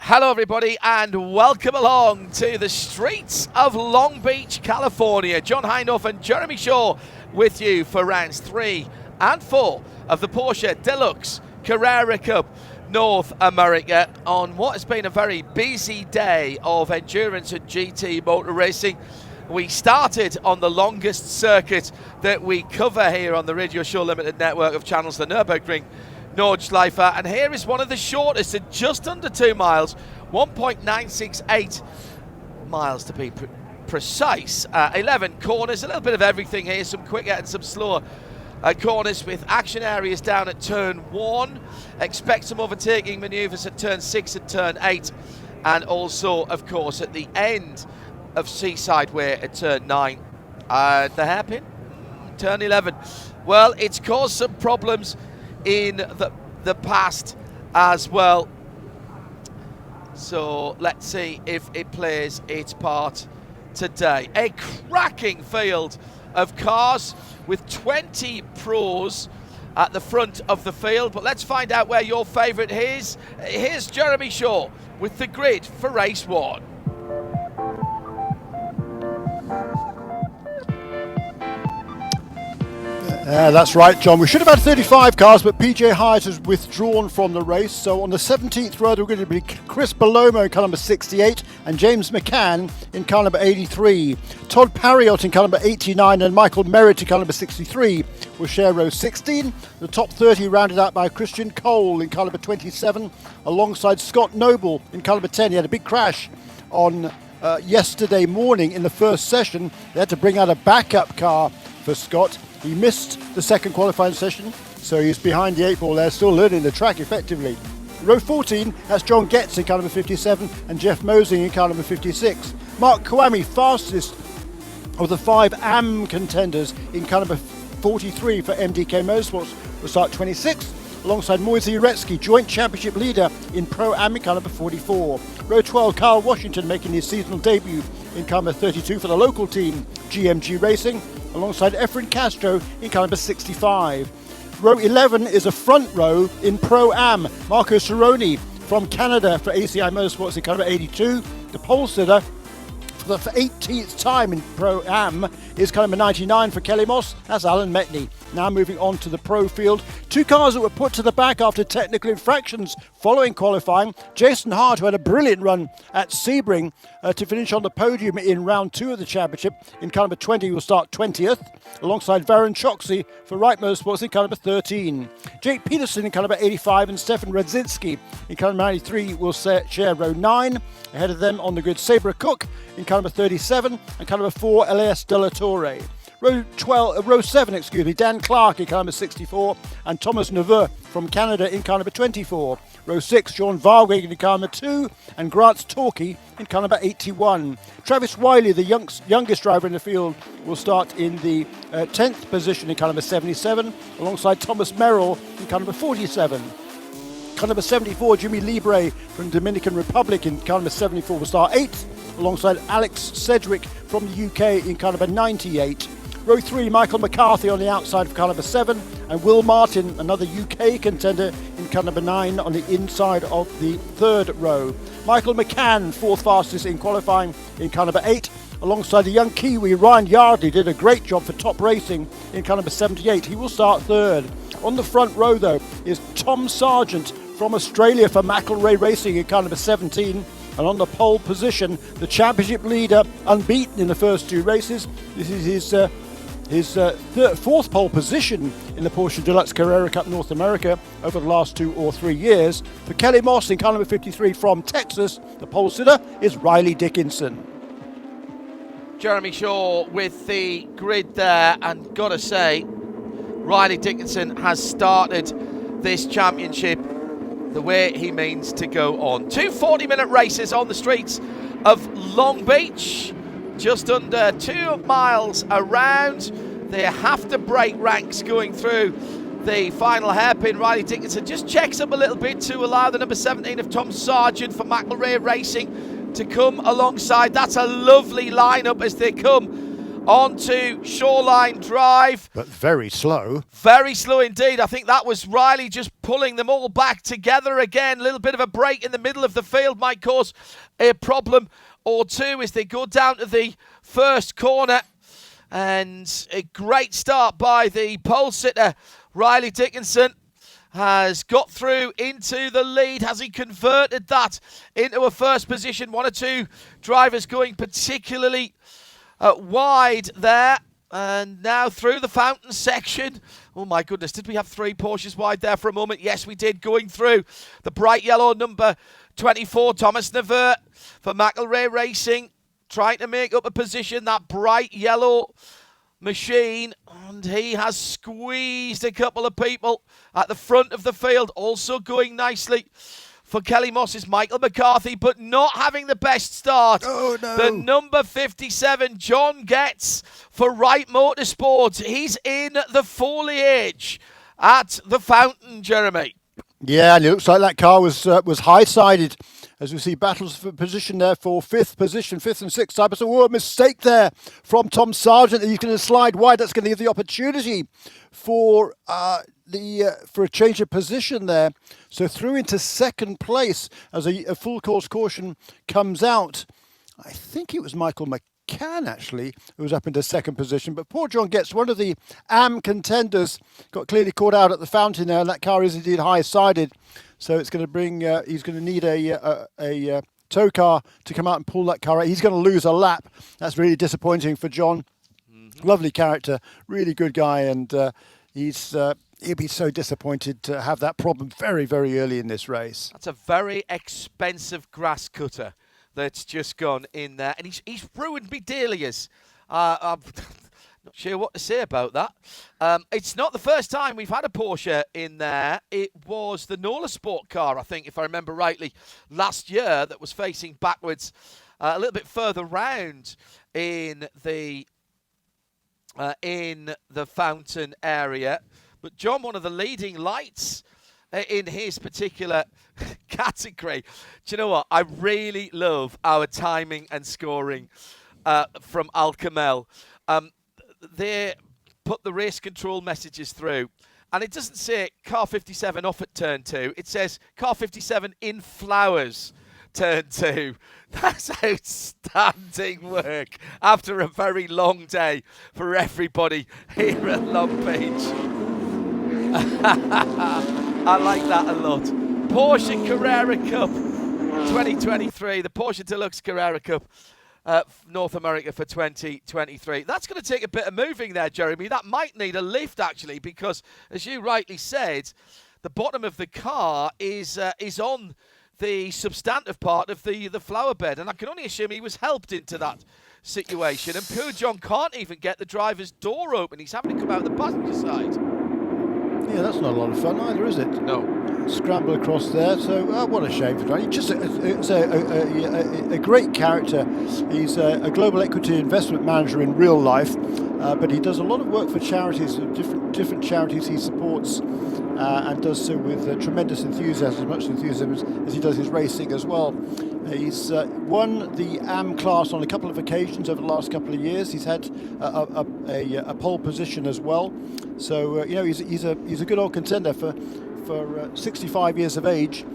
Hello everybody and welcome along to the streets of Long Beach, California. John Hindhaugh and Jeremy Shaw with you for rounds 3 and 4 of the Porsche Deluxe Carrera Cup North America on what has been a very busy day of endurance and GT motor racing. We started on the longest circuit that we cover here on the Radio Show Limited network of channels, the Nürburgring Nordschleife, and here is one of the shortest at just under 2 miles, 1.968 miles to be precise. 11 corners, a little bit of everything here, some quicker and some slower corners with action areas down at turn 1. Expect some overtaking manoeuvres at turn 6 and turn 8, and also, of course, at the end of Seaside Way at turn 9. The hairpin, turn 11. Well, it's caused some problems in the past as well, so let's see if it plays its part today. A cracking field of cars with 20 pros at the front of the field, but let's find out where your favourite is. Here's Jeremy Shaw with the grid for race 1. That's right, John. We should have had 35 cars, but PJ Hyde has withdrawn from the race. So on the 17th row, we're going to be Chris Belomo in car number 68 and James McCann in car number 83. Todd Parriott in car number 89 and Michael Merritt in car number 63 will share row 16. The top 30 rounded out by Christian Cole in car number 27 alongside Scott Noble in car number 10. He had a big crash on yesterday morning in the first session. They had to bring out a backup car for Scott. He missed the second qualifying session, so he's behind the 8 ball there, still learning the track effectively. Row 14, that's John Getz in car number 57 and Jeff Mosing in car number 56. Mark Kawami, fastest of the 5 AM contenders in car number 43 for MDK Motorsports, will start 26th, alongside Moise Uretsky, joint championship leader in Pro Am in car number 44. Row 12, Carl Washington making his seasonal debut in car number 32 for the local team, GMG Racing, alongside Efren Castro in car number 65. Row 11 is a front row in Pro Am. Marco Cerrone from Canada for ACI Motorsports in car number 82. The pole sitter for the 18th time in Pro Am is car number 99 for Kellymoss. That's Alan Metney. Now moving on to the pro field. 2 cars that were put to the back after technical infractions following qualifying. Jason Hart, who had a brilliant run at Sebring to finish on the podium in round 2 of the championship in car number 20, will start 20th, alongside Varun Choksi for Wright Motorsports in car number 13. Jake Peterson in car number 85 and Stefan Radzinski in car number 93 will share row 9. Ahead of them on the grid, Sabra Cook in car number 37 and car number 4, Elias De La Torre. Row 7, Dan Clark in car number 64 and Thomas Neveu from Canada in car number 24. Row 6, John Varweg in car number 2 and Grant Torquay in car number 81. Travis Wiley, the youngest driver in the field, will start in the 10th position in car number 77 alongside Thomas Merrill in car number 47. Car number 74, Jimmy Libre from Dominican Republic in car number 74 will start 8th alongside Alex Sedgwick from the UK in car number 98. Row 3, Michael McCarthy on the outside of car number 7 and Will Martin, another UK contender, in car number 9 on the inside of the 3rd row. Michael McCann, 4th fastest in qualifying in car number 8, alongside the young Kiwi Ryan Yardley, did a great job for Top Racing in car number 78. He will start 3rd. On the front row though is Tom Sargent from Australia for McElrea Racing in car number 17. And on the pole position, the championship leader, unbeaten in the first 2 races. This is his 4th pole position in the Porsche Deluxe Carrera Cup North America over the last 2 or 3 years. For Kellymoss in car number 53 from Texas, the pole sitter is Riley Dickinson. Jeremy Shaw with the grid there, and gotta say, Riley Dickinson has started this championship the way he means to go on. 2 40-minute races on the streets of Long Beach, just under 2 miles around. They have to break ranks going through the final hairpin. Riley Dickinson just checks up a little bit to allow the number 17 of Tom Sargent for McElrea Racing to come alongside. That's a lovely lineup as they come onto Shoreline Drive. But very slow. Very slow indeed. I think that was Riley just pulling them all back together again. A little bit of a break in the middle of the field might cause a problem or two as they go down to the first corner. And a great start by the pole sitter, Riley Dickinson. Has got through into the lead. Has he converted that into a first position? One or two drivers going particularly wide there. And now through the fountain section. Oh my goodness, did we have 3 Porsches wide there for a moment? Yes, we did. Going through the bright yellow number 24, Thomas Nevert for McElrea Racing. Trying to make up a position, that bright yellow machine, and he has squeezed a couple of people at the front of the field. Also going nicely for Kellymoss is Michael McCarthy, but not having the best start. Oh, no. The number 57, John Getz for Wright Motorsports. He's in the foliage at the fountain, Jeremy. Yeah, and it looks like that car was high-sided. As we see battles for position there for 5th position, 5th and 6th. But a mistake there from Tom Sargent. He's going to slide wide. That's going to give the opportunity for for a change of position there. So through into 2nd place as a full course caution comes out. I think it was Michael McCann actually who was up into 2nd position. But poor John Getz, one of the AM contenders, got clearly caught out at the fountain there, and that car is indeed high-sided. So it's going to bring. He's going to need a tow car to come out and pull that car out. He's going to lose a lap. That's really disappointing for John. Mm-hmm. Lovely character, really good guy, and he'll be so disappointed to have that problem very, very early in this race. That's a very expensive grass cutter that's just gone in there, and he's ruined me Delia's. I'm not sure what to say about that. It's not the first time we've had a Porsche in there. It was the Nola Sport car, I think, if I remember rightly, last year that was facing backwards a little bit further round in the fountain area. But John, one of the leading lights in his particular category. Do you know what? I really love our timing and scoring from Al Kamel. They put the race control messages through, and it doesn't say car 57 off at turn 2. It says car 57 in flowers, turn 2. That's outstanding work after a very long day for everybody here at Long Beach. I like that a lot. Porsche Carrera Cup 2023, the Porsche Deluxe Carrera Cup. North America for 2023. That's going to take a bit of moving there, Jeremy. That might need a lift, actually, because, as you rightly said, the bottom of the car is on the substantive part of the flower bed, and I can only assume he was helped into that situation. And poor John can't even get the driver's door open. He's having to come out the passenger side. Yeah, that's not a lot of fun either, is it? No. Scramble across there. So what a shame for John. He's just a great character. He's a global equity investment manager in real life, but he does a lot of work for charities, different charities he supports, and does so with tremendous enthusiasm, as much enthusiasm as he does his racing as well. He's won the AM class on a couple of occasions over the last couple of years. He's had a pole position as well. So he's a good old contender for 65 years of age.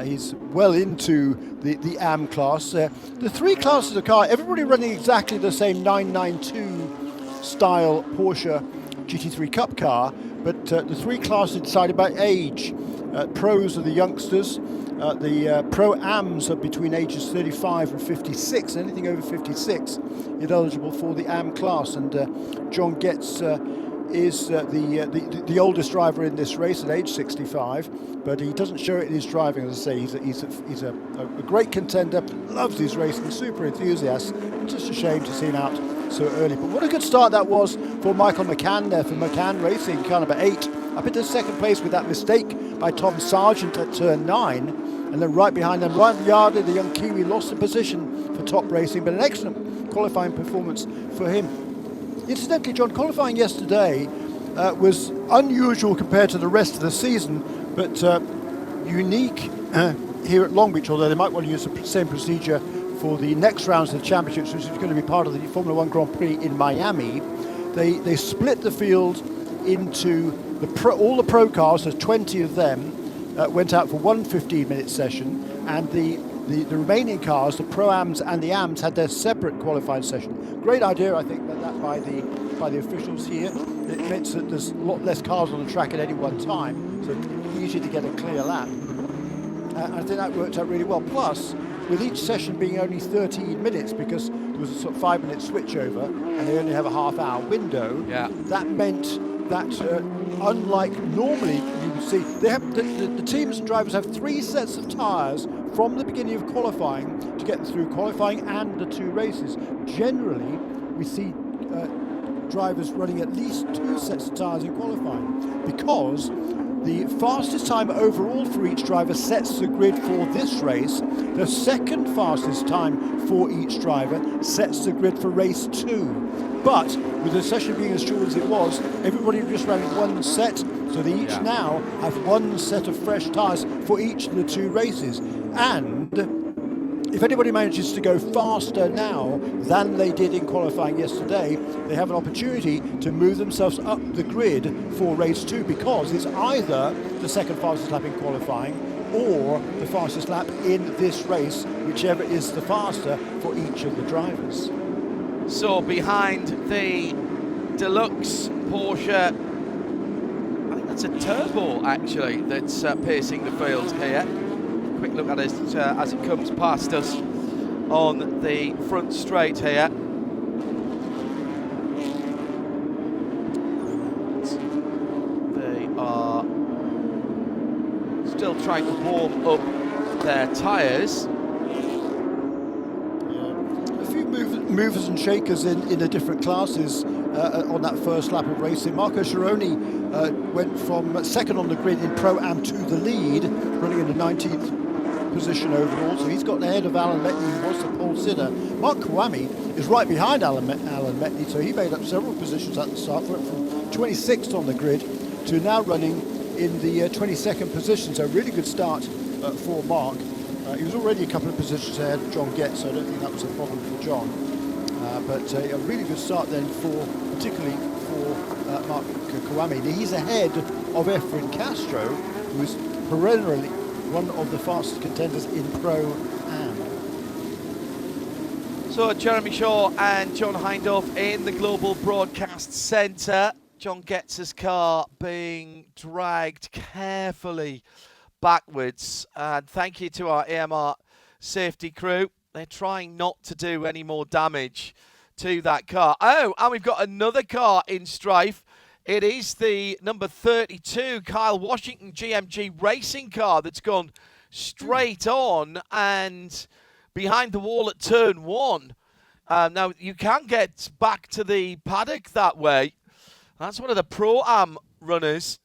He's well into the AM class. The 3 classes of car, everybody running exactly the same 992 style Porsche GT3 Cup car, but the 3 classes decided by age. Pros are the youngsters. The Pro-Ams are between ages 35 and 56. Anything over 56 is eligible for the AM class. And John Getz is the oldest driver in this race at age 65, but he doesn't show it in his driving. As I say, he's a great contender, loves his racing, super enthusiast. Just a shame to see him out so early. But what a good start that was for Michael McCann there, for McCann Racing, car number 8, up into 2nd place with that mistake by Tom Sargent at turn 9. And then right behind them, Ryan Yardley, the young Kiwi, lost the position for Top Racing, but an excellent qualifying performance for him. Incidentally, John, qualifying yesterday was unusual compared to the rest of the season, but unique here at Long Beach, although they might want to use the same procedure for the next rounds of the championships, which is going to be part of the Formula One Grand Prix in Miami. They split the field into all the pro cars, there's 20 of them, went out for one 15-minute session, and the remaining cars, the Pro-Ams and the Ams, had their separate qualifying session. Great idea, I think, that by the officials here. It means that there's a lot less cars on the track at any one time, so it's easy to get a clear lap. I think that worked out really well. Plus, with each session being only 13 minutes, because there was a sort of 5-minute switchover, and they only have a half-hour window, that meant that unlike normally you would see, they have the teams and drivers have 3 sets of tyres from the beginning of qualifying to get through qualifying and the 2 races. Generally, we see drivers running at least 2 sets of tyres in qualifying, because the fastest time overall for each driver sets the grid for this race. The second fastest time for each driver sets the grid for race 2. But with the session being as short as it was, everybody just ran 1 set, so they each now have 1 set of fresh tyres for each of the 2 races. And if anybody manages to go faster now than they did in qualifying yesterday, they have an opportunity to move themselves up the grid for race 2, because it's either the second fastest lap in qualifying or the fastest lap in this race, whichever is the faster for each of the drivers. So behind the Deluxe Porsche, I think that's a turbo actually that's piercing the field here. Quick look at it as it comes past us on the front straight here. They are still trying to warm up their tyres. Movers and shakers in the different classes on that first lap of racing. Marco Sciaroni went from second on the grid in Pro-Am to the lead, running in the 19th position overall, so he's got ahead of Alan Metney, who was the pole sitter. Mark Kawami is right behind Alan Metney, so he made up several positions at the start, went from 26th on the grid to now running in the 22nd position, so a really good start for Mark. He was already a couple of positions ahead of John Getz, so I don't think that was a problem for John. But a really good start then particularly for Mark Kawami. He's ahead of Efren Castro, who is perennially one of the fastest contenders in Pro-Am. So Jeremy Shaw and John Hindhaugh in the Global Broadcast Centre. John Getz's car being dragged carefully backwards. And thank you to our AMR safety crew. They're trying not to do any more damage to that car. Oh, and we've got another car in strife. It is the number 32 Kyle Washington GMG racing car that's gone straight on and behind the wall at turn 1. Now, you can get back to the paddock that way. That's one of the Pro-Am runners.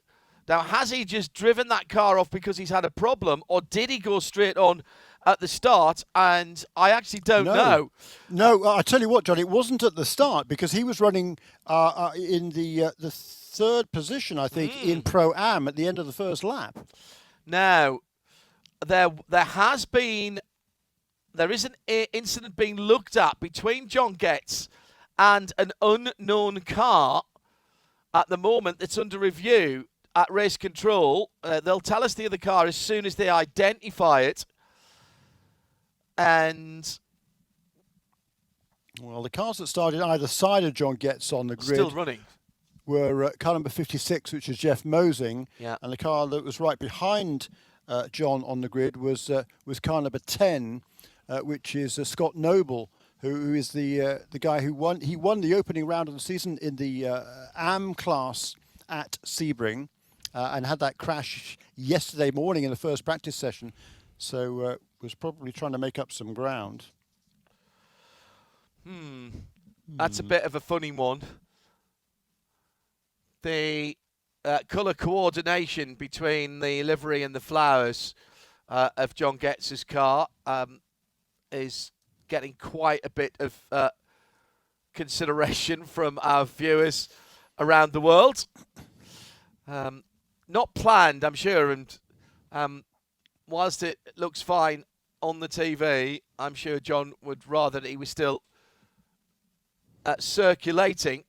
Now, has he just driven that car off because he's had a problem, or did he go straight on at the start? And I actually don't know. No, I tell you what, John, it wasn't at the start, because he was running in the 3rd position, I think, in Pro-Am at the end of the first lap. Now, there is an incident being looked at between John Getz and an unknown car at the moment that's under review at race control. They'll tell us the other car as soon as they identify it. And well, the cars that started either side of John Getz on the grid still running were car number 56, which is Jeff Mosing, and the car that was right behind John on the grid was car number 10, which is Scott Noble, who is the guy who won. He won the opening round of the season in the AM class at Sebring, and had that crash yesterday morning in the first practice session. So was probably trying to make up some ground. That's a bit of a funny one. The colour coordination between the livery and the flowers of John Getz's car is getting quite a bit of consideration from our viewers around the world. Not planned, I'm sure, and whilst it looks fine on the TV, I'm sure John would rather that he was still circulating.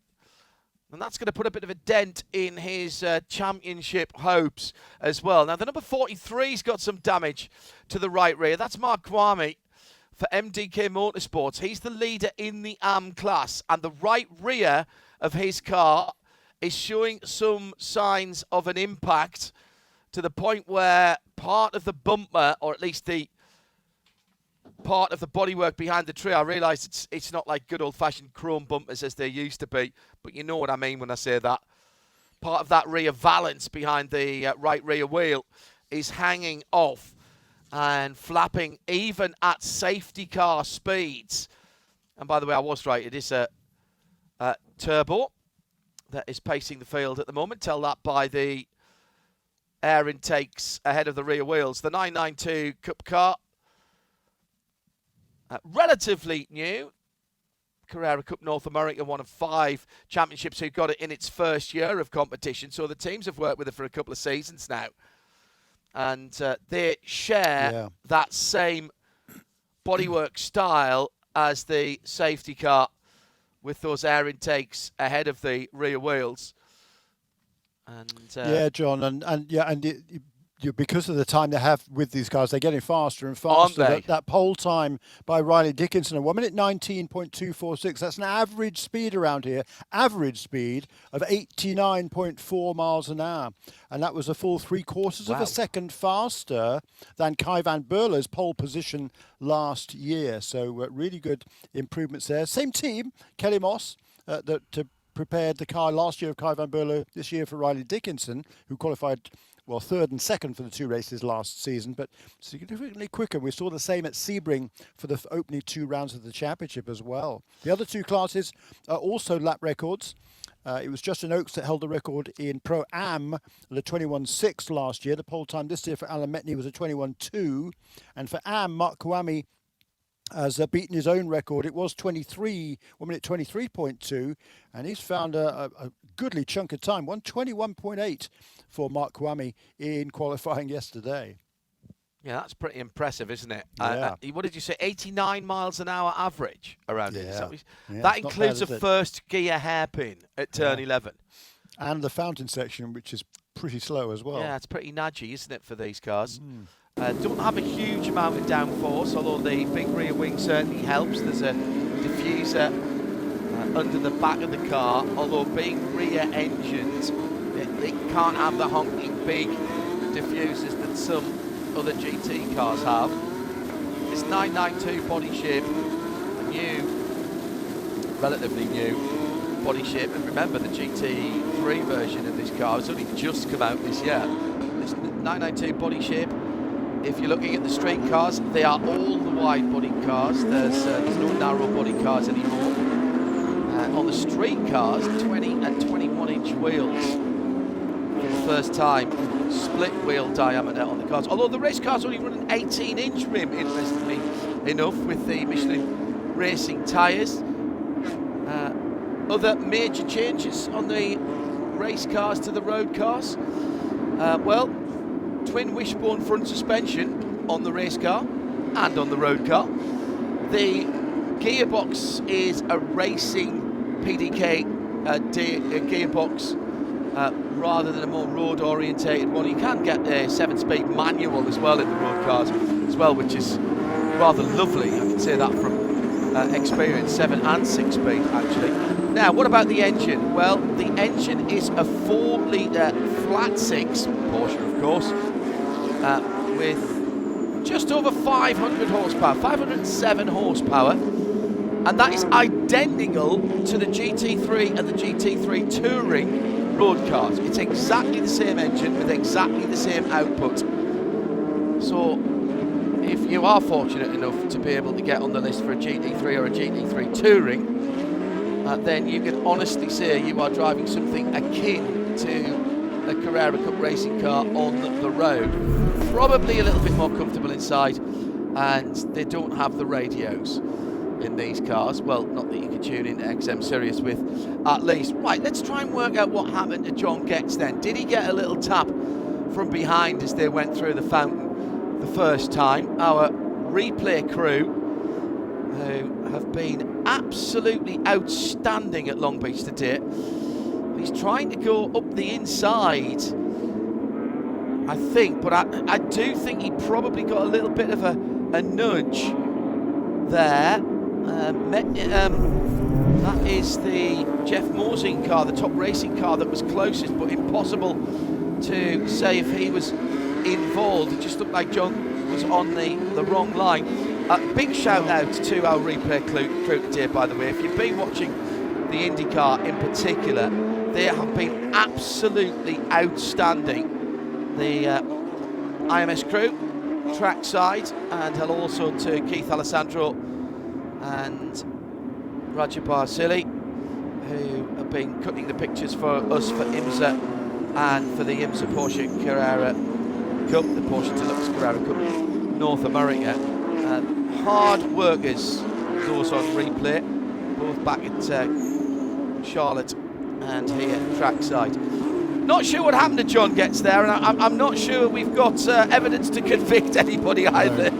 And that's going to put a bit of a dent in his championship hopes as well. Now, the number 43's got some damage to the right rear. That's Mark Kwame for MDK Motorsports. He's the leader in the AM class, and the right rear of his car is showing some signs of an impact, to the point where part of the bumper, or at least the part of the bodywork behind the tree, I realise it's not like good old-fashioned chrome bumpers as they used to be, but you know what I mean when I say that. Part of that rear valance behind the right rear wheel is hanging off and flapping even at safety car speeds. And by the way, I was right. It is a turbo that is pacing the field at the moment. Tell that by the air intakes ahead of the rear wheels. The 992 Cup car, relatively new. Carrera Cup North America, one of 5 championships who got it in its first year of competition. So the teams have worked with it for a couple of seasons now. And they share that same bodywork style as the safety car, with those air intakes ahead of the rear wheels. And yeah, John, because of the time they have with these cars, they're getting faster and faster. That pole time by Riley Dickinson, 1 minute 19.246. That's an average speed around here. Average speed of 89.4 miles an hour. And that was a full 3/4 of a second faster than Kai van Berle's pole position last year. So really good improvements there. Same team, Kellymoss, that prepared the car last year of Kai van Berle, this year for Riley Dickinson, who qualified, well, 3rd and 2nd for the 2 races last season, but significantly quicker. We saw the same at Sebring for the opening 2 rounds of the championship as well. The other 2 classes are also lap records. It was Justin Oakes that held the record in Pro-Am, the 21.6 last year. The pole time this year for Alan Metney was a 21.2. And for Am, Mark Kwame has beaten his own record. It was 1 minute 23.2, and he's found a goodly chunk of time, 1:21.8 for Mark Kwame in qualifying yesterday. Yeah, that's pretty impressive, isn't it? Yeah. What did you say? 89 miles an hour average around it. Yeah, that includes a first gear hairpin at turn 11. And the fountain section, which is pretty slow as well. Yeah, it's pretty nudgy, isn't it, for these cars? Don't have a huge amount of downforce, although the big rear wing certainly helps. There's a diffuser under the back of the car, although being rear engines, it can't have the honking big diffusers that some other GT cars have. This 992 body shape, relatively new body shape, and remember the GT3 version of this car has only just come out this year. This 992 body shape, if you're looking at the straight cars, they are all the wide body cars. There's no narrow body cars anymore. On the street cars, 20 and 21 inch wheels for the first time. Split wheel diameter on the cars. Although the race cars only run an 18 inch rim, interestingly enough, with the Michelin Racing tyres. Other major changes on the race cars to the road cars. Well, twin wishbone front suspension on the race car and on the road car. The gearbox is a racing PDK gearbox rather than a more road orientated one. You can get a 7-speed manual as well in the road cars as well, which is rather lovely. I can say that from experience, 7 and 6 speed actually. Now, what about the engine? Well, the engine is a 4-litre flat 6 Porsche, of course, with just over 500 horsepower, 507 horsepower, and that is identical to the GT3 and the GT3 Touring road cars. It's exactly the same engine with exactly the same output. So if you are fortunate enough to be able to get on the list for a GT3 or a GT3 Touring, then you can honestly say you are driving something akin to a Carrera Cup racing car on the road. Probably a little bit more comfortable inside, and they don't have the radios in these cars. Well, not that you can tune into XM Sirius with, at least. Right, let's try and work out what happened to John Getz then. Did he get a little tap from behind as they went through the fountain the first time? Our replay crew, who have been absolutely outstanding at Long Beach today. He's trying to go up the inside, I think, but I do think he probably got a little bit of a nudge there. That is the Jeff Morsing car, the top racing car that was closest, but impossible to say if he was involved. It just looked like John was on the wrong line. Big shout out to our replay crew today, by the way. If you've been watching the IndyCar in particular, they have been absolutely outstanding. The IMS crew, trackside, and hello also to Keith Alessandro and Roger Barsili, who have been cutting the pictures for us for IMSA and for the IMSA Porsche Carrera Cup, the Porsche Deluxe Carrera Cup North America. Hard workers, those on replay, both back at Charlotte and here trackside. Not sure what happened to John Gets there, and I'm not sure we've got evidence to convict anybody either.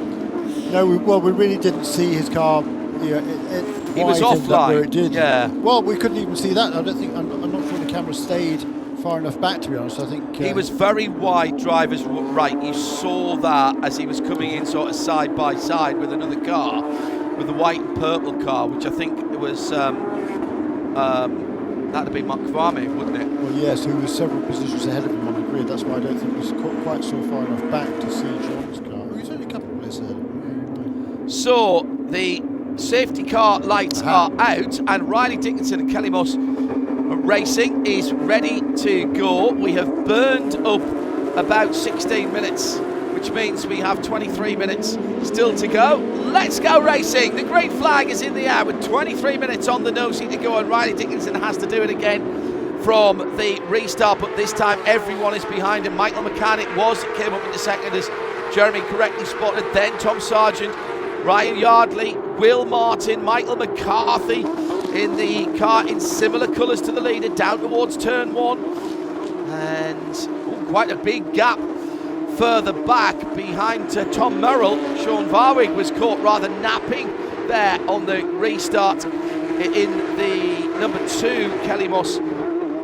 No, we really didn't see his car. He was offline. Where it did. Yeah. Well, we couldn't even see that. I don't think. I'm not sure the camera stayed far enough back, to be honest. I think he was very wide driver's right. You saw that as he was coming in sort of side by side with another car, with the white and purple car, which I think it was. That'd be Mark Kwame, wouldn't it? Well, yes, who was several positions ahead of him on the grid. That's why I don't think he was quite so far enough back to see John's car. He's only a couple of places ahead. So the safety car lights are out, and Riley Dickinson and Kellymoss Racing is ready to go. We have burned up about 16 minutes, which means we have 23 minutes still to go. Let's go racing. The green flag is in the air with 23 minutes on the nosy to go, and Riley Dickinson has to do it again from the restart, but this time everyone is behind him. Michael McCann it was that came up into second, as Jeremy correctly spotted. Then Tom Sargent, Ryan Yardley, Will Martin, Michael McCarthy in the car in similar colours to the leader down towards turn one, and quite a big gap further back behind Tom Merrill. Sean Varwig was caught rather napping there on the restart in the number 2 Kellymoss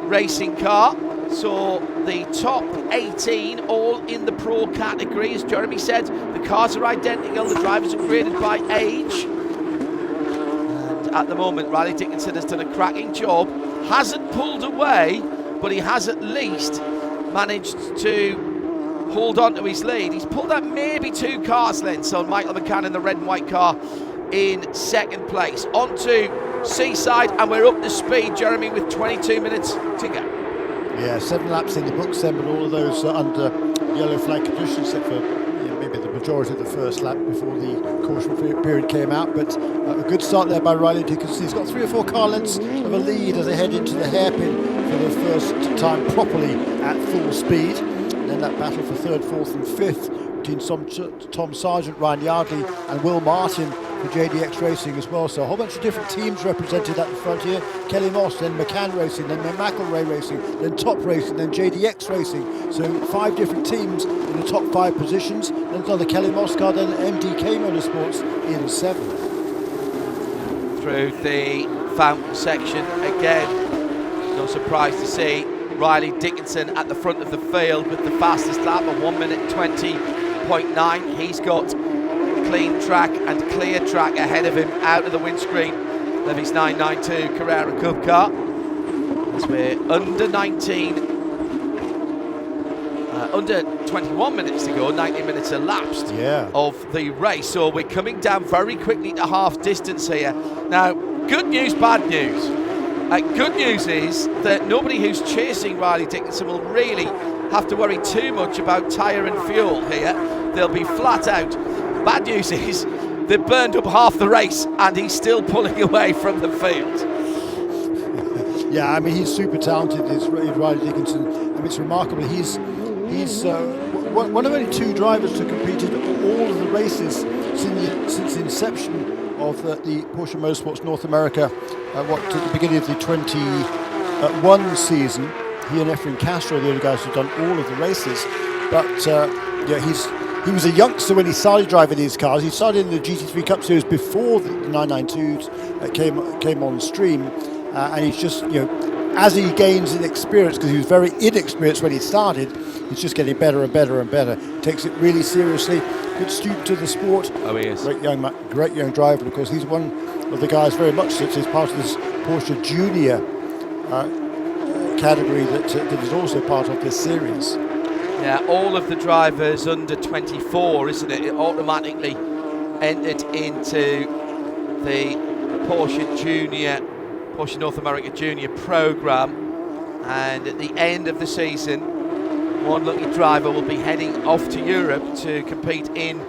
racing car. So the top 18 all in the pro category. As Jeremy said, the cars are identical, the drivers are graded by age. And at the moment, Riley Dickinson has done a cracking job. Hasn't pulled away, but he has at least managed to hold on to his lead. He's pulled out maybe 2 cars lengths on Michael McCann in the red and white car in second place. On to Seaside, and we're up to speed, Jeremy, with 22 minutes to go. Yeah, 7 laps in the books then, but all of those under yellow flag conditions, except for maybe the majority of the first lap before the caution period came out. But a good start there by Riley Dickinson. He's got 3 or 4 car lengths of a lead as they head into the hairpin for the first time properly at full speed. And then that battle for 3rd, 4th and 5th between Tom Sargent, Ryan Yardley and Will Martin for JDX Racing as well. So a whole bunch of different teams represented at the front here. Kellymoss, then McCann Racing, then McElroy Racing, then Top Racing, then JDX Racing. So 5 different teams in the top 5 positions. Then on the Kellymoss car, then MDK Motorsports in 7th. Through the fountain section again, no surprise to see Riley Dickinson at the front of the field with the fastest lap of 1 minute 20.9. He's got clean track and clear track ahead of him out of the windscreen of his 992 Carrera Cup car. As we're under 21 minutes to go, 90 minutes elapsed of the race. So we're coming down very quickly to half distance here. Now, good news, bad news. Good news is that nobody who's chasing Riley Dickinson will really have to worry too much about tyre and fuel here. They'll be flat out. Bad news is they've burned up half the race and he's still pulling away from the field. Yeah, I mean, he's super talented, is Riley Dickinson. I mean, it's remarkable. He's one of only 2 drivers to compete in all of the races since the inception of the Porsche Motorsports North America, at the beginning of the 21 season. He and Efren Castro are the only guys who've done all of the races. But yeah, he was a youngster when he started driving these cars. He started in the GT3 Cup Series before the 992s came on stream, and he's just, as he gains in experience, because he was very inexperienced when he started, he's just getting better and better and better. Takes it really seriously. Good student of the sport. Oh, he is. Great young driver. And of course, he's one of the guys very much that is part of this Porsche Junior category that is also part of this series. Yeah, all of the drivers under 24, isn't it? It automatically entered into the Porsche North America Junior program, and at the end of the season, one lucky driver will be heading off to Europe to compete in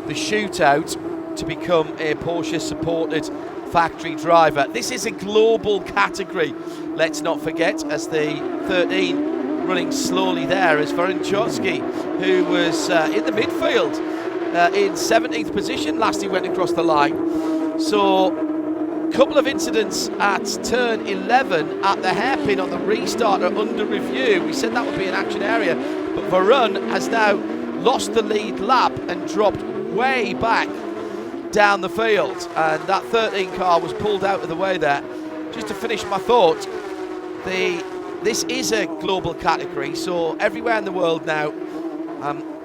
the shootout to become a Porsche supported factory driver. This is a global category, let's not forget, as the 13 running slowly there is Varenchowski, who was in the midfield in 17th position last he went across the line. So a couple of incidents at turn 11 at the hairpin on the restart are under review. We said that would be an action area, but Varun has now lost the lead lap and dropped way back down the field, and that 13 car was pulled out of the way there. Just to finish my thought, this is a global category, so everywhere in the world now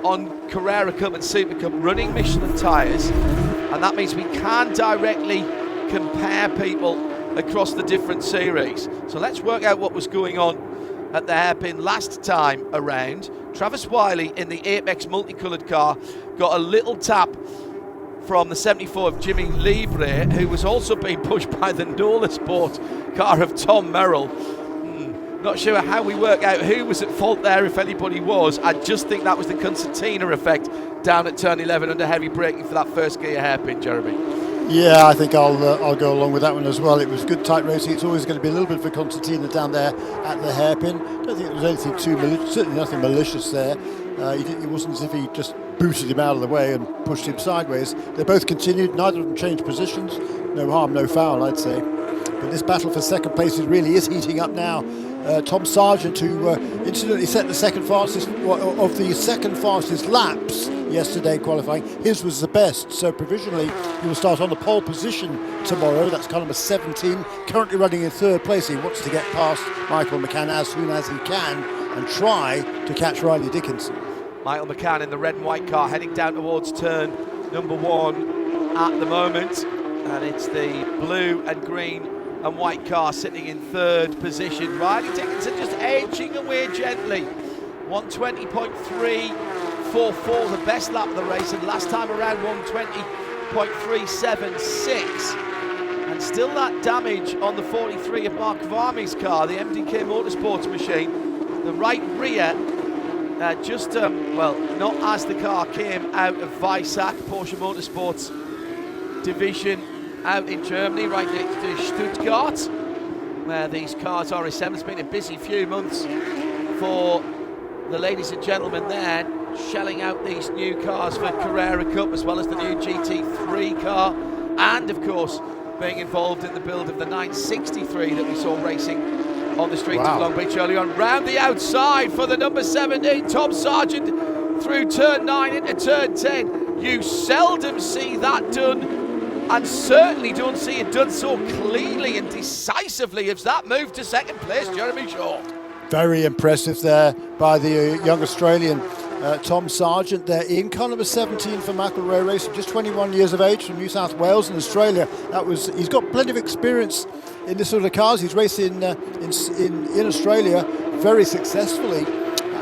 on Carrera Cup and Super Cup running Michelin tyres, and that means we can directly compare people across the different series. So let's work out what was going on at the hairpin last time around. Travis Wiley in the Apex multicoloured car got a little tap from the 74 of Jimmy Libre, who was also being pushed by the Nola Sport car of Tom Merrill. Not sure how we work out who was at fault there, if anybody was. I just think that was the concertina effect down at turn 11 under heavy braking for that first gear hairpin, Jeremy. Yeah, I think I'll go along with that one as well. It was good tight racing. It's always going to be a little bit of a concertina down there at the hairpin. I don't think there was anything too malicious, certainly nothing malicious there. It wasn't as if he just booted him out of the way and pushed him sideways. They both continued, neither of them changed positions. No harm, no foul, I'd say. But this battle for second place really is heating up now. Tom Sargent, who incidentally set the second fastest of the second fastest laps yesterday qualifying, his was the best. So provisionally, he will start on the pole position tomorrow. That's car number 17, currently running in third place. He wants to get past Michael McCann as soon as he can and try to catch Riley Dickinson. Michael McCann in the red and white car heading down towards turn number 1 at the moment, and it's the blue and green and white car sitting in third position. Riley Dickinson just edging away gently. 120.344, the best lap of the race, and last time around 120.376. And still that damage on the 43 of Mark Varmy's car, the MDK Motorsports machine. The right rear, not as the car came out of Weissach, Porsche Motorsports division out in Germany, right next to Stuttgart, where these cars are assembled. It's been a busy few months for the ladies and gentlemen there, shelling out these new cars for Carrera Cup, as well as the new GT3 car, and of course being involved in the build of the 963 that we saw racing on the streets of Long Beach earlier on. Round the outside for the number 17, Tom Sargent, through turn 9 into turn 10. You seldom see that done, and certainly don't see it done so cleanly and decisively as that move to second place, Jeremy Shaw. Very impressive there by the young Australian Tom Sargent there in car number 17 for McElroy Racing, just 21 years of age, from New South Wales in Australia. He's got plenty of experience in this sort of cars. He's raced in Australia very successfully,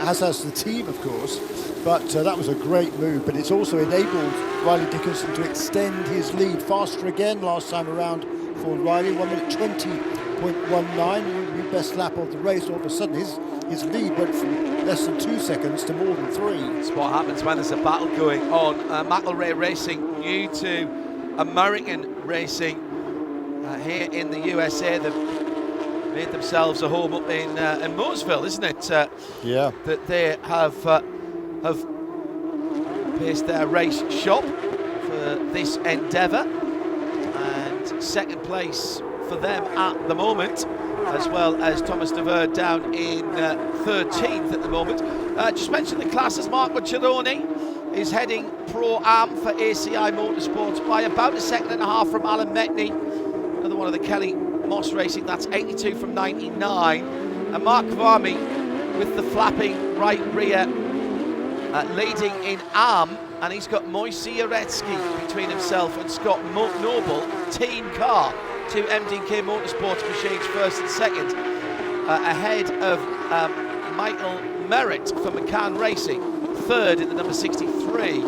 as has the team, of course. But that was a great move, but it's also enabled Riley Dickinson to extend his lead faster again last time around for Riley. 1 minute 20.19, the best lap of the race. All of a sudden his lead went from less than 2 seconds to more than 3. That's what happens when there's a battle going on. McElroy Racing, new to American racing here in the USA. They've made themselves a home up in Mooresville, isn't it? Yeah. That they have based their race shop for this endeavour, and second place for them at the moment, as well as Thomas de Ver down in 13th at the moment. Just mention the classes: Mark Maccheroni is heading Pro-Am for ACI Motorsports by about a second and a half from Alan Metney, another one of the Kellymoss Racing, that's 82 from 99. And Mark Varmy with the flapping right rear leading in Am, and he's got Moise Uretsky between himself and Scott Noble, team car, two MDK Motorsports machines first and second, ahead of Michael Merritt for McCann Racing, third in the number 63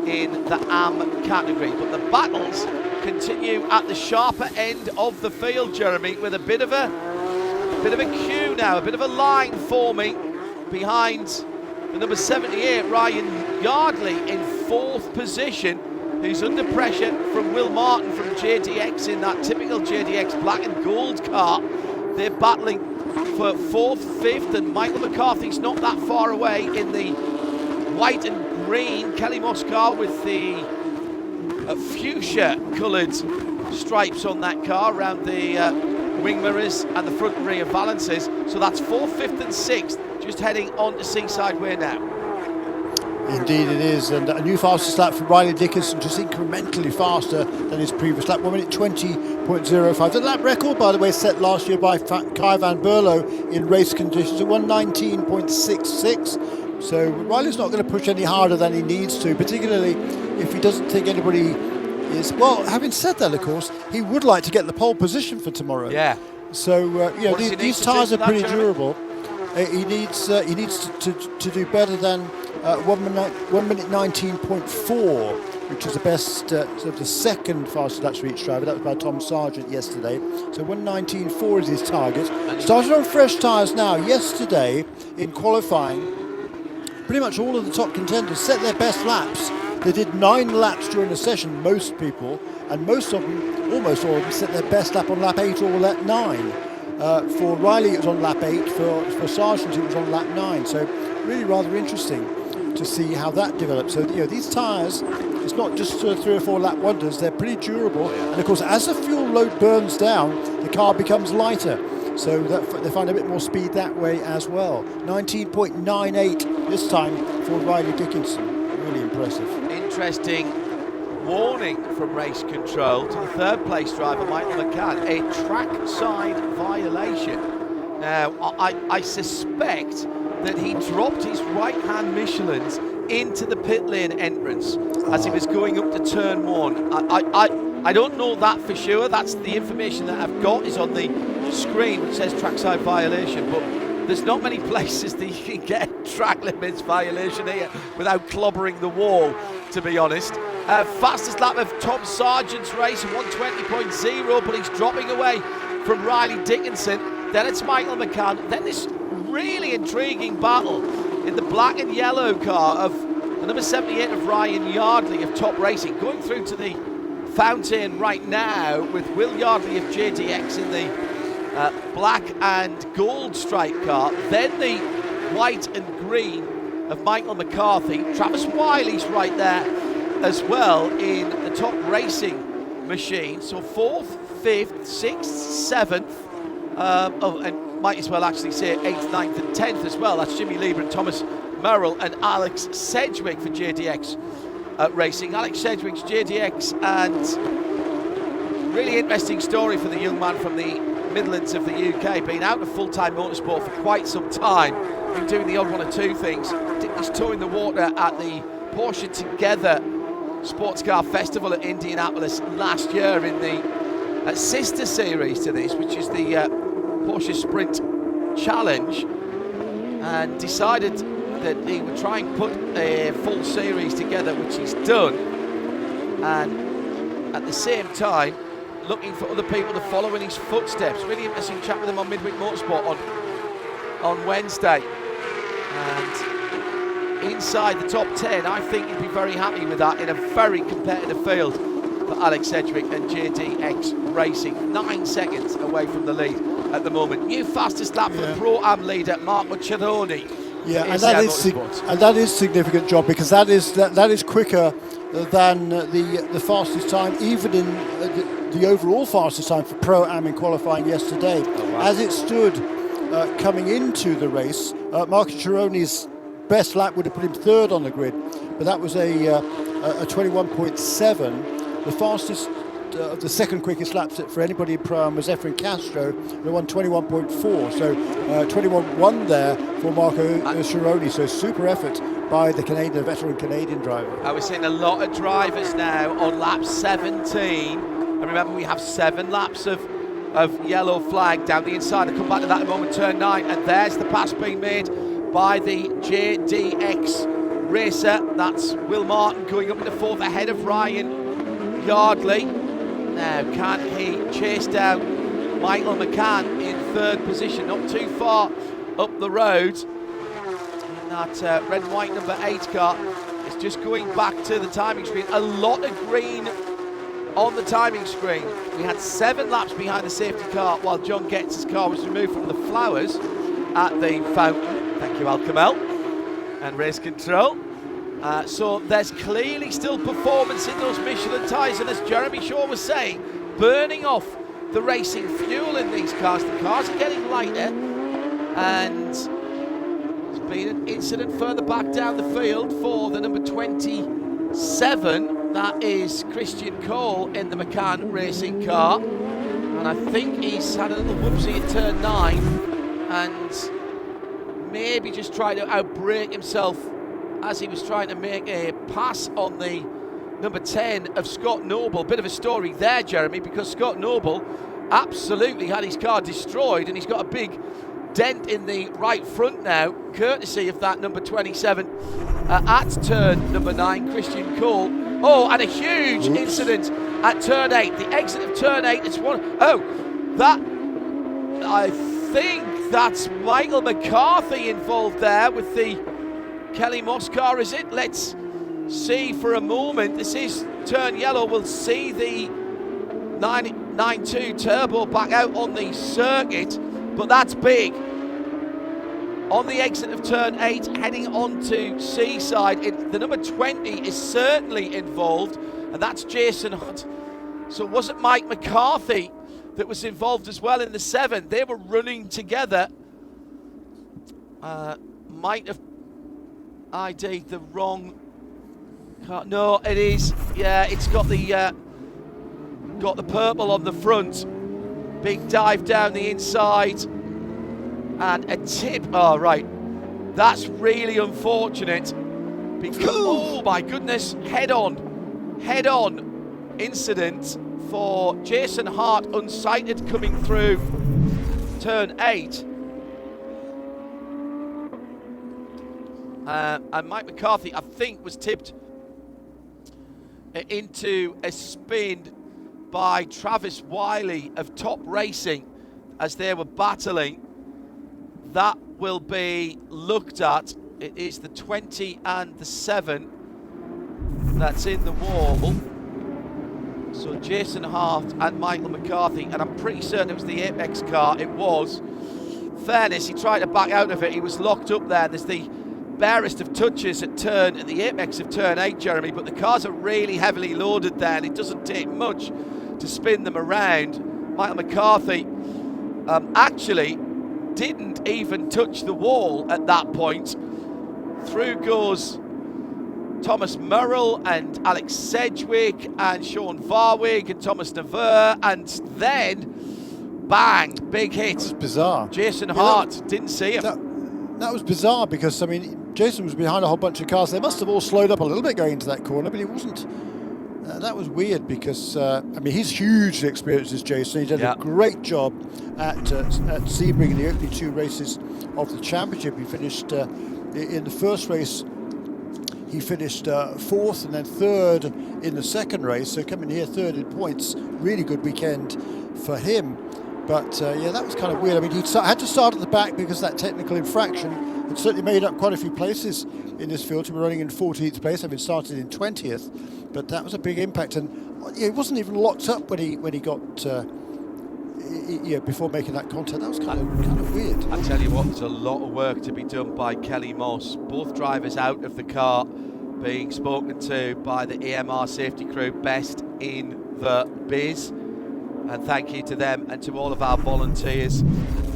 in the Am category. But the battles continue at the sharper end of the field, Jeremy, with a bit of a queue now, a bit of a line forming behind the number 78, Ryan Yardley, in fourth position, who's under pressure from Will Martin from JDX in that typical JDX black and gold car. They're battling for fourth, fifth, and Michael McCarthy's not that far away in the white and green Kellymoss car with the fuchsia coloured stripes on that car around the wing mirrors and the front and rear valances. So that's fourth, fifth and sixth, just heading on to Seaside Way now. Indeed it is, and a new fastest lap for Riley Dickinson, just incrementally faster than his previous lap, 1 minute 20.05. The lap record, by the way, set last year by Kai van Berlo in race conditions at 119.66. So Riley's not going to push any harder than he needs to, particularly if he doesn't think anybody is. Well, having said that, of course, he would like to get the pole position for tomorrow. Yeah. So these tyres are pretty durable. He needs to do better than 1 minute 19.4, which is the best, the second fastest lap for each driver. That was by Tom Sargent yesterday. So 119.4 is his target. Started on fresh tyres now. Yesterday in qualifying, pretty much all of the top contenders set their best laps. They did 9 laps during the session, most people, and most of them, almost all of them, set their best lap on lap 8 or lap 9. For Riley, it was on lap 8. For Sargent, it was on lap 9. So really rather interesting to see how that develops. So these tyres, it's not just 3 or 4 lap wonders. They're pretty durable, and of course, as the fuel load burns down, the car becomes lighter. So they find a bit more speed that way as well. 19.98 this time for Riley Dickinson. Really impressive. Interesting warning from race control to the third place driver, Michael McCann, a trackside violation. Now, I suspect that he dropped his right-hand Michelins into the pit lane entrance as he was going up to turn 1. I don't know that for sure. That's the information that I've got is on the screen, which says trackside violation, but there's not many places that you can get track limits violation here without clobbering the wall, to be honest. Fastest lap of Tom Sargent's race, 120.0, but he's dropping away from Riley Dickinson. Then it's Michael McCann. Then this really intriguing battle in the black and yellow car of the number 78 of Ryan Yardley of Top Racing, going through to the fountain right now with Will Yardley of JDX in the black and gold stripe car. Then the white and green of Michael McCarthy. Travis Wiley's right there as well in the Top Racing machine. So 4th, 5th, 6th, 7th, and might as well actually say 8th, 9th and 10th as well. That's Jimmy Lieber and Thomas Merrill and Alex Sedgwick for JDX Racing. Alex Sedgwick's JDX, and really interesting story for the young man from the Midlands of the UK, been out of full-time motorsport for quite some time, been doing the odd 1 or 2 things. He's towing the water at the Porsche Together Sports Car Festival at Indianapolis last year in the sister series to this, which is the Porsche Sprint Challenge, and decided that he would try and put a full series together, which he's done, and at the same time looking for other people to follow in his footsteps. Really interesting chat with him on Midweek Motorsport on Wednesday, and inside the top 10, I think he'd be very happy with that in a very competitive field for Alex Sedgwick and JDX Racing. 9 seconds away from the lead at the moment. New fastest lap for the Pro-Am leader, Marco Cerrone. Yeah, and that is significant, John, because that is quicker than the fastest time, even in the overall fastest time for Pro-Am in qualifying yesterday. Oh, wow. As it stood coming into the race, Marco Cerrone's best lap would have put him 3rd on the grid, but that was a 21.7. The fastest of the second quickest laps for anybody in Pro was Efren Castro, who won 21.4. So 21.1 there for Marco Cironi. So super effort by the Canadian, veteran Canadian driver. We're seeing a lot of drivers now on lap 17. And remember, we have 7 laps of yellow flag down the inside. I'll come back to that in a moment, turn 9. And there's the pass being made by the JDX racer. That's Will Martin going up in the 4th ahead of Ryan Yardley. Now, can he chase down Michael McCann in 3rd position? Not too far up the road. And that red and white number 8 car is just going back to the timing screen. A lot of green on the timing screen. We had 7 laps behind the safety car while John Getts' car was removed from the flowers at the fountain. Thank you, Al Kamel. And race control. So there's clearly still performance in those Michelin tyres, and as Jeremy Shaw was saying, burning off the racing fuel in these cars. The cars are getting lighter, and there's been an incident further back down the field for the number 27. That is Christian Cole in the McCann racing car, and I think he's had a little whoopsie at turn 9 and maybe just tried to outbrake himself as he was trying to make a pass on the number 10 of Scott Noble. Bit of a story there, Jeremy, because Scott Noble absolutely had his car destroyed, and he's got a big dent in the right front now, courtesy of that number 27 at turn number 9, Christian Cole. Oh, and a huge incident at turn 8. The exit of turn 8, it's one. Oh, that, I think that's Michael McCarthy involved there with the Kellymoss car, is it? Let's see for a moment. This is turn yellow. We'll see the 992 turbo back out on the circuit, but that's big. On the exit of turn 8, heading on to Seaside, the number 20 is certainly involved, and that's Jason Hunt. So it wasn't Mike McCarthy that was involved as well in the 7. They were running together. Might have ID'd the wrong car. No, it is. Yeah, it's got the purple on the front. Big dive down the inside. And a tip. Oh, right. That's really unfortunate. Because, oh my goodness, head-on incident for Jason Hart, unsighted coming through turn 8. And Mike McCarthy, I think, was tipped into a spin by Travis Wiley of Top Racing as they were battling. That will be looked at. It is the 20 and the 7 that's in the wall. So Jason Hart and Michael McCarthy, and I'm pretty certain it was the Apex car. It was. Fairness, he tried to back out of it. He was locked up there. There's the barest of touches at the apex of turn 8, Jeremy, but the cars are really heavily loaded there, and it doesn't take much to spin them around. Michael McCarthy actually didn't even touch the wall at that point. Through goes Thomas Murrell and Alex Sedgwick and Sean Varwig and Thomas Navarre, and then bang, big hit. That's bizarre. Jason Hart didn't see him. That was bizarre because, I mean, Jason was behind a whole bunch of cars. They must have all slowed up a little bit going into that corner, but he wasn't. That was weird because, I mean, he's hugely experienced as Jason. He did a great job at Sebring in the opening 2 races of the championship. He finished in the first race. He finished 4th and then 3rd in the second race. So coming here 3rd in points, really good weekend for him. But yeah, that was kind of weird. I mean, he had to start at the back because of that technical infraction. It certainly made up quite a few places in this field. He was running in 14th place. I mean, started in 20th, but that was a big impact. And he wasn't even locked up when he got before making that contact. That was kind of weird. I tell you what, there's a lot of work to be done by Kellymoss. Both drivers out of the car, being spoken to by the AMR safety crew, best in the biz. And thank you to them and to all of our volunteers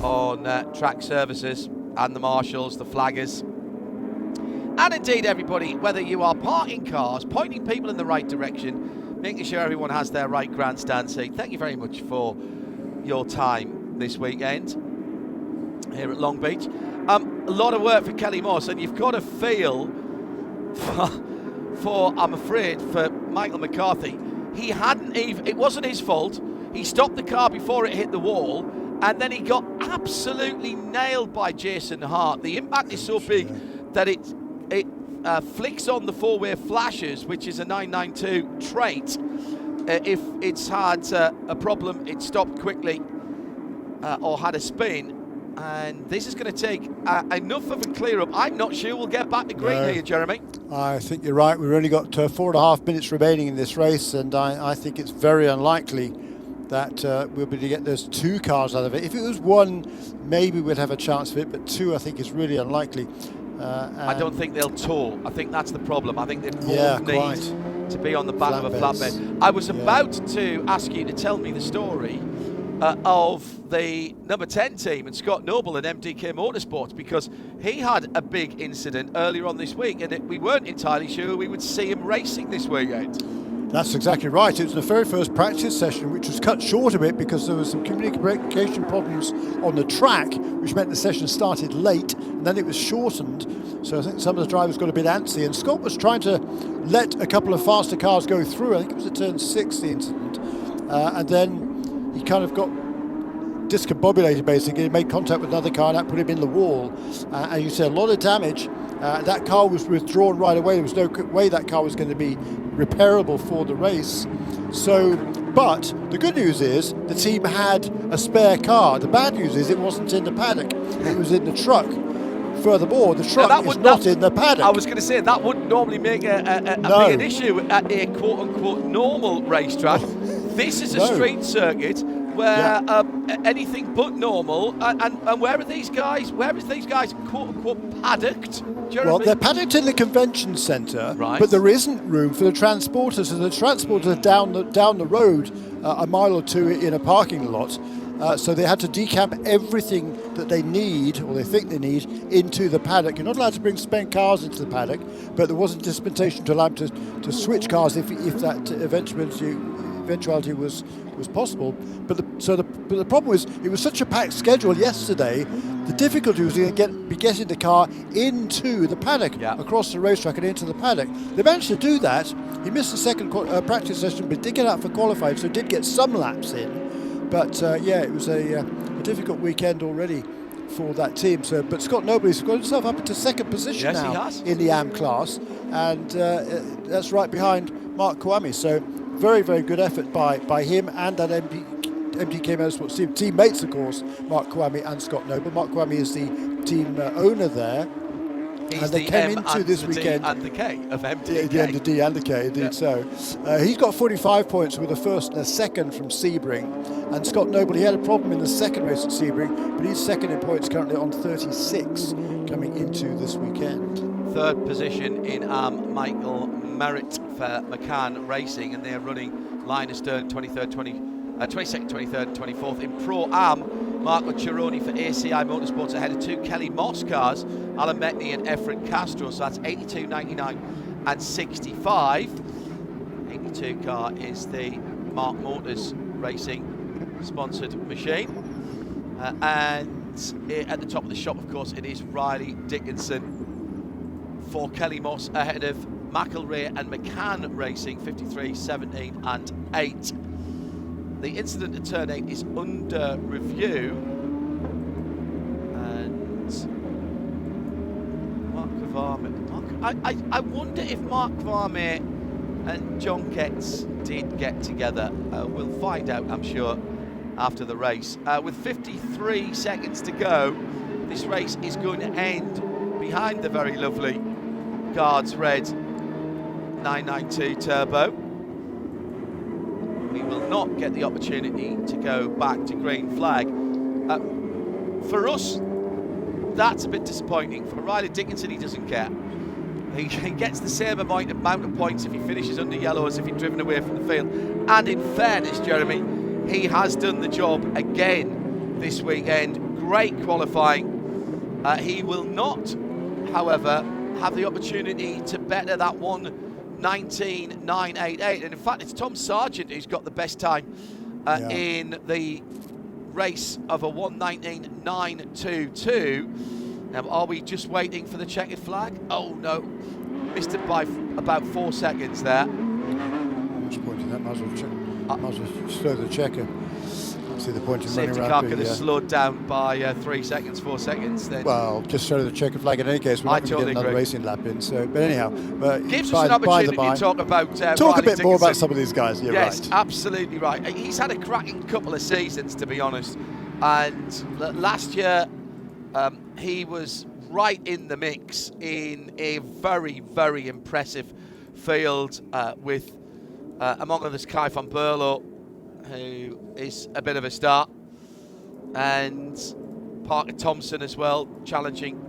on track services and the marshals, the flaggers. and indeed everybody, whether you are parking cars, pointing people in the right direction, making sure everyone has their right grandstand seat. Thank you very much for your time this weekend here at Long Beach. A lot of work for Kellymoss, and you've got to feel for I'm afraid, for Michael McCarthy. He hadn't even, it wasn't his fault. He stopped the car before it hit the wall, and then he got absolutely nailed by Jason Hart. The impact is so big that it flicks on the four-way flashes, which is a 992 trait. If it's had a problem, it stopped quickly or had a spin. And this is going to take enough of a clear up. I'm not sure we'll get back to green here, Jeremy. I think you're right. We've only got 4.5 minutes remaining in this race, and I think it's very unlikely that we'll be able to get those 2 cars out of it. If it was 1, maybe we'd have a chance of it, but 2 I think is really unlikely. I don't think they'll tow. I think that's the problem. I think they both need to be on the back of a flatbed. I was about to ask you to tell me the story of the number 10 team and Scott Noble and MDK Motorsports, because he had a big incident earlier on this week, and we weren't entirely sure we would see him racing this weekend. That's exactly right. It was the very first practice session, which was cut short a bit because there was some communication problems on the track, which meant the session started late, and then it was shortened. So I think some of the drivers got a bit antsy, and Scott was trying to let a couple of faster cars go through. I think it was a turn 6, the incident. And then he kind of got discombobulated, basically. He made contact with another car, and that put him in the wall. And you said a lot of damage. That car was withdrawn right away. There was no way that car was going to be repairable for the race. So, but the good news is the team had a spare car. The bad news is it wasn't in the paddock. It was in the truck. Furthermore, the truck is not in the paddock. I was going to say, that wouldn't normally make an issue at a quote-unquote normal racetrack. This is a street circuit where anything but normal. And where are these guys? Where is these guys quote-unquote paddocked? Well, they're paddocked in the convention centre, but there isn't room for the transporters. So the transporters are down the road a mile or 2 in a parking lot. So they had to decamp everything that they need, or they think they need, into the paddock. You're not allowed to bring spent cars into the paddock, but there wasn't dispensation to allow them to switch cars if that eventuality was possible. But the problem was, it was such a packed schedule yesterday. The difficulty was getting the car into the paddock, across the racetrack and into the paddock. They managed to do that. He missed the second practice session, but did get out for qualifying, so did get some laps in. But it was a difficult weekend already for that team. So, but Scott Noble's got himself up into second position now in the AM class, and that's right behind Mark Kawami. So, very, very good effort by him and that MDK Motorsports team. Teammates, of course, Mark Kawami and Scott Noble. Mark Kawami is the team owner there. He's and they came into this weekend. And the K of MDK. The D and the K, indeed so. He's got 45 points with a first and a second from Sebring. And Scott Noble, he had a problem in the second race at Sebring, but he's second in points currently on 36 coming into this weekend. Third position in Michael Merritt for McCann Racing, and they're running line astern 22nd, 23rd, 24th. In Pro Am, Marco Cironi for ACI Motorsports ahead of 2 Kellymoss cars, Alan Metney and Efren Castro. So that's 82, 99 and 65. 82 car is the Mark Motors Racing sponsored machine. And at the top of the shop, of course, it is Riley Dickinson for Kellymoss ahead of McElrea and McCann Racing, 53, 17 and 8. The incident at turn 8 is under review, and Mark Kvarme. I wonder if Mark Kvarme and John Ketz did get together. We'll find out, I'm sure, after the race. With 53 seconds to go, this race is going to end behind the very lovely Guards Red 992 Turbo. We will not get the opportunity to go back to green flag. For us, that's a bit disappointing. For Riley Dickinson, he doesn't care. He gets the same amount of points if he finishes under yellow as if he's driven away from the field. And in fairness, Jeremy, he has done the job again this weekend. Great qualifying. He will not, however, have the opportunity to better that 1:19.988. And in fact, it's Tom Sargent who's got the best time in the race of a 1:19.922. Now, are we just waiting for the checkered flag? Oh no, missed it by about 4 seconds there. What's the point in that? Might as well slow the checker. Can't see the point in running around. Safety car could have slowed down by 3 seconds, 4 seconds then. Well, just show the checkered flag. In any case, we're not going to get another racing lap in. So, but anyhow, gives us an opportunity to talk about talk a bit more about some of these guys. You're yes, right. Absolutely right. He's had a cracking couple of seasons, to be honest. And last year, he was right in the mix in a very, very impressive field with, among others, Kai van Berlo, who is a bit of a star, and Parker Thompson as well, challenging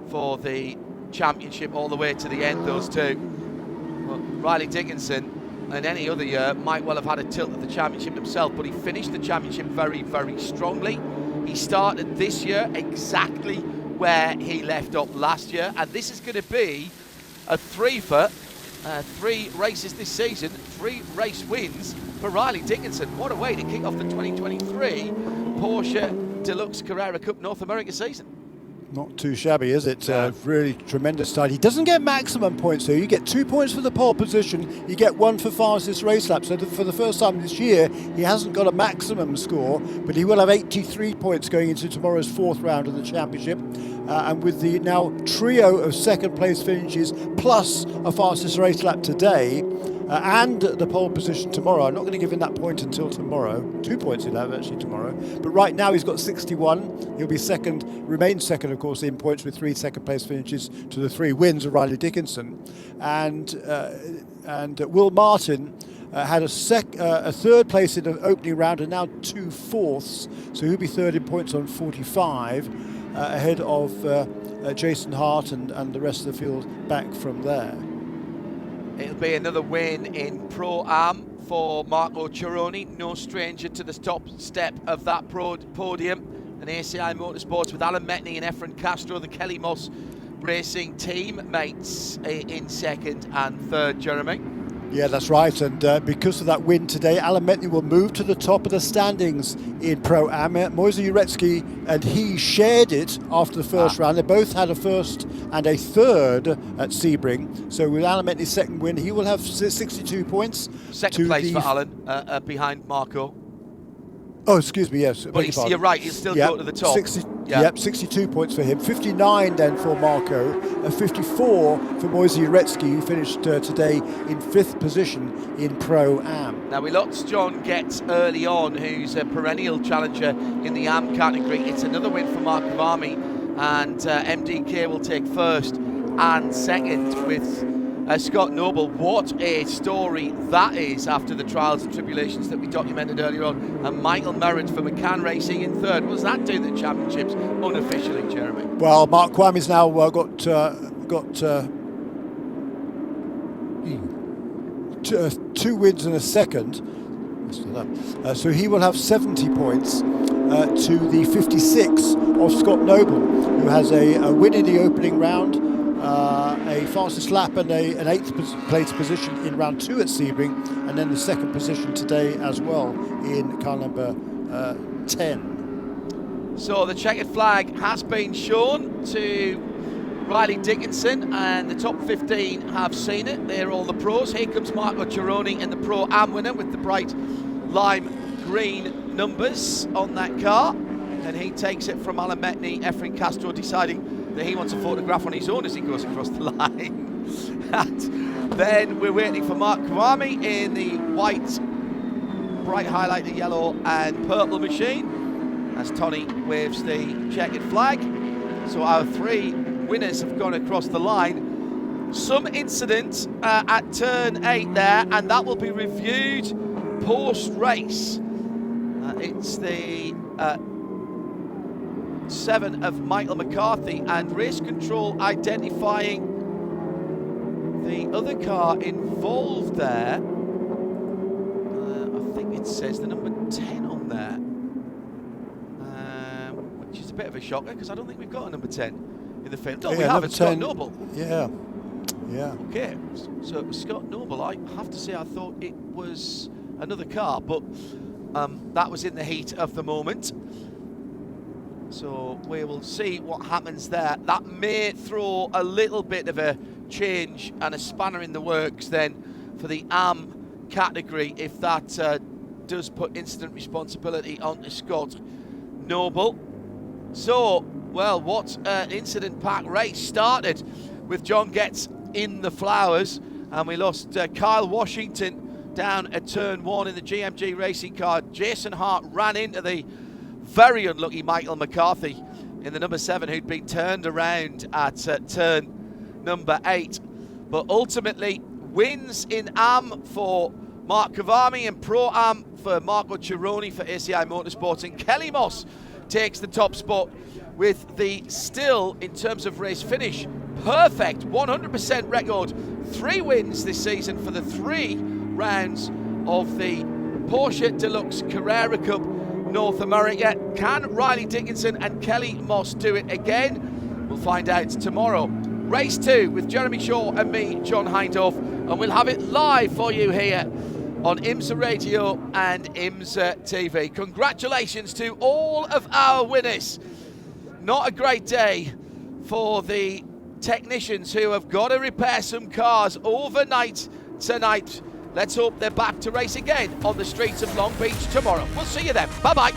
for the championship all the way to the end, those two. But Riley Dickinson, in any other year, might well have had a tilt at the championship himself, but he finished the championship very, very strongly. He started this year exactly where he left off last year, and this is going to be a three-for 3 races this season, 3 race wins for Riley Dickinson. What a way to kick off the 2023 Porsche Deluxe Carrera Cup North America season. Not too shabby, is it? Really tremendous start. He doesn't get maximum points, so you get 2 points for the pole position, you get 1 for fastest race lap. So for the first time this year, he hasn't got a maximum score, but he will have 83 points going into tomorrow's 4th round of the championship. And with the now trio of second place finishes, plus a fastest race lap today, and the pole position tomorrow. I'm not going to give him that point until tomorrow. 2 points he'll have actually tomorrow. But right now he's got 61. He'll be second, remain second, of course, in points with 3 second place finishes to the 3 wins of Riley Dickinson. And Will Martin had a third place in the opening round and now 2 fourths. So he'll be third in points on 45, ahead of Jason Hart and the rest of the field back from there. It'll be another win in Pro-Am for Marco Cironi, no stranger to the top step of that podium. And ACI Motorsports with Alan Metni and Efren Castro, the Kellymoss Racing team mates in 2nd and 3rd, Jeremy. Yeah, that's right. And because of that win today, Alan Metni will move to the top of the standings in Pro-Am. Moise Uretsky and he shared it after the first round. They both had a first and a third at Sebring. So with Alan Metni's second win, he will have 62 points. Second place for Alan, behind Marco. Oh, excuse me, yes. But you're right, he'll still go to the top. 62 points for him. 59 then for Marco, 54 for Moise Uretsky, who finished today in 5th position in Pro-Am. Now we lost John Getz early on, who's a perennial challenger in the Am category. It's another win for Mark Kavami, and MDK will take 1st and 2nd with Scott Noble. What a story that is after the trials and tribulations that we documented earlier on. And Michael Merritt for McCann Racing in 3rd. What does that do the championships unofficially, Jeremy? Well, Mark Kwame's now got 2 wins and a second. So he will have 70 points to the 56 of Scott Noble, who has a win in the opening round, a fastest lap and an 8th place position in round 2 at Sebring, and then the 2nd position today as well in car number 10. So the checkered flag has been shown to Riley Dickinson, and the top 15 have seen it. They're all the pros. Here comes Marco Cironi in the Pro-Am winner with the bright lime green numbers on that car, and he takes it from Alan Metni. Efren Castro deciding that he wants a photograph on his own as he goes across the line. And then we're waiting for Mark Kavami in the white, bright highlighted yellow and purple machine as Tony waves the checkered flag. So our 3 winners have gone across the line. Some incident at turn 8 there, and that will be reviewed post-race. It's the 7 of Michael McCarthy, and race control identifying the other car involved there. I think it says the number 10 on there, which is a bit of a shocker because I don't think we've got a number 10 in the field. No, we have it, Scott Noble. Yeah. Okay, so it was Scott Noble. I have to say I thought it was another car, but that was in the heat of the moment. So we will see what happens there. That may throw a little bit of a change and a spanner in the works then for the AM category if that does put incident responsibility onto Scott Noble. So, well, what an incident-packed race. Started with John Getz in the flowers, and we lost Kyle Washington down at turn 1 in the GMG racing car. Jason Hart ran into the very unlucky Michael McCarthy in the number 7, who'd been turned around at turn number 8. But ultimately, wins in AM for Mark Kavami and Pro-Am for Marco Cironi for ACI Motorsports, and Kellymoss takes the top spot with the still, in terms of race finish, perfect 100% record. 3 wins this season for the 3 rounds of the Porsche Deluxe Carrera Cup North America. Can Riley Dickinson and Kellymoss do it again? We'll find out tomorrow. Race 2 with Jeremy Shaw and me, John Hindhaugh, and we'll have it live for you here on IMSA Radio and IMSA TV. Congratulations to all of our winners. Not a great day for the technicians who have got to repair some cars overnight tonight. Let's hope they're back to race again on the streets of Long Beach tomorrow. We'll see you then. Bye-bye.